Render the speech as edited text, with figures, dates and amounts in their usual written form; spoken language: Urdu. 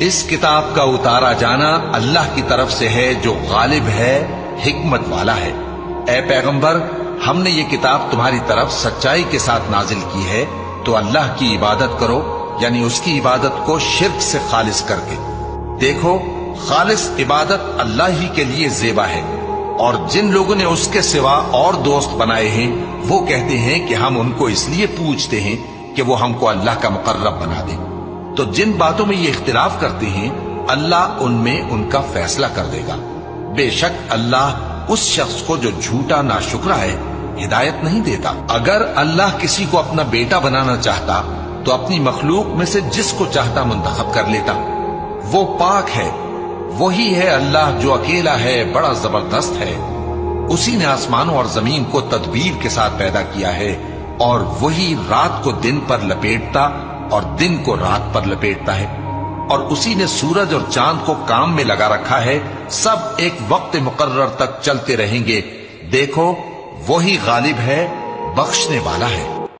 اس کتاب کا اتارا جانا اللہ کی طرف سے ہے جو غالب ہے، حکمت والا ہے۔ اے پیغمبر، ہم نے یہ کتاب تمہاری طرف سچائی کے ساتھ نازل کی ہے، تو اللہ کی عبادت کرو، یعنی اس کی عبادت کو شرک سے خالص کر کے۔ دیکھو، خالص عبادت اللہ ہی کے لیے زیبا ہے، اور جن لوگوں نے اس کے سوا اور دوست بنائے ہیں وہ کہتے ہیں کہ ہم ان کو اس لیے پوچھتے ہیں کہ وہ ہم کو اللہ کا مقرب بنا دے۔ تو جن باتوں میں یہ اختلاف کرتے ہیں اللہ ان میں ان کا فیصلہ کر دے گا۔ بے شک اللہ اس شخص کو جو جھوٹا ناشکرا ہے ہدایت نہیں دیتا۔ اگر اللہ کسی کو اپنا بیٹا بنانا چاہتا تو اپنی مخلوق میں سے جس کو چاہتا منتخب کر لیتا۔ وہ پاک ہے، وہی ہے اللہ جو اکیلا ہے، بڑا زبردست ہے۔ اسی نے آسمانوں اور زمین کو تدبیر کے ساتھ پیدا کیا ہے، اور وہی رات کو دن پر لپیٹتا اور دن کو رات پر لپیٹتا ہے، اور اسی نے سورج اور چاند کو کام میں لگا رکھا ہے، سب ایک وقت مقرر تک چلتے رہیں گے۔ دیکھو، وہی غالب ہے، بخشنے والا ہے۔